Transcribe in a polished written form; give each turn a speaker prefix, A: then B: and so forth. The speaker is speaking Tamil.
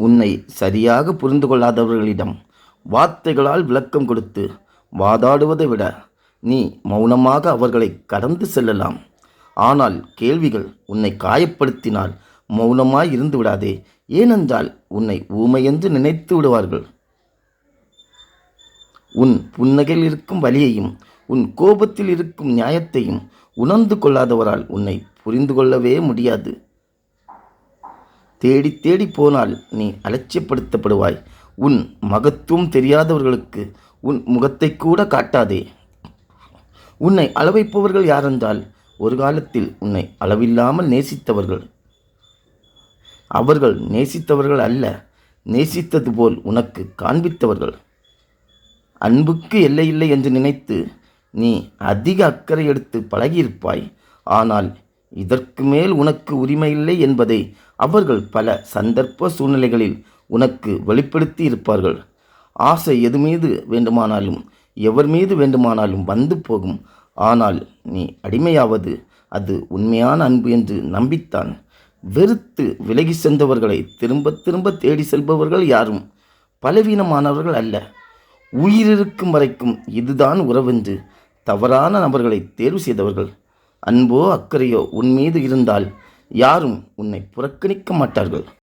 A: உன்னை சரியாக புரிந்து கொள்ளாதவர்களிடம் வார்த்தைகளால் விளக்கம் கொடுத்து வாதாடுவதை விட நீ மௌனமாக அவர்களை கடந்து செல்லலாம். ஆனால் கேள்விகள் உன்னை காயப்படுத்தினால் மௌனமாய் இருந்து விடாதே. ஏனென்றால் உன்னை ஊமை என்று நினைத்து விடுவார்கள். உன் புன்னகையில் இருக்கும் வலியையும் உன் கோபத்தில் இருக்கும் நியாயத்தையும் உணர்ந்து கொள்ளாதவரால் உன்னை புரிந்து கொள்ளவே முடியாது. தேடி தேடி போனால் நீ அலட்சியப்படுத்தப்படுவாய். உன் மகத்துவம் தெரியாதவர்களுக்கு உன் முகத்தை கூட காட்டாதே. உன்னை அளவைப்பவர்கள் யாரென்றால் ஒரு காலத்தில் உன்னை அளவில்லாமல் நேசித்தவர்கள். அவர்கள் நேசித்தவர்கள் அல்ல, நேசித்தது போல் உனக்கு காண்பித்தவர்கள். அன்புக்கு எல்லையில்லை என்று நினைத்து நீ அதிக அக்கறை எடுத்து பழகியிருப்பாய். ஆனால் இதற்கு மேல் உனக்கு உரிமை இல்லை என்பதை அவர்கள் பல சந்தர்ப்ப சூழ்நிலைகளில் உனக்கு வெளிப்படுத்தி இருப்பார்கள். ஆசை எது மீது வேண்டுமானாலும் எவர் மீது வேண்டுமானாலும் வந்து போகும். ஆனால் நீ அடிமையாவது அது உண்மையான அன்பு என்று நம்பித்தான். வெறுத்து விலகி சென்றவர்களை திரும்ப திரும்ப தேடி செல்பவர்கள் யாரும் பலவீனமானவர்கள் அல்ல. உயிரிருக்கும் வரைக்கும் இதுதான் உறவென்று தவறான நபர்களை தேர்வு செய்தவர்கள். அன்போ அக்கறையோ உன் மீது இருந்தால் யாரும் உன்னை புறக்கணிக்க மாட்டார்கள்.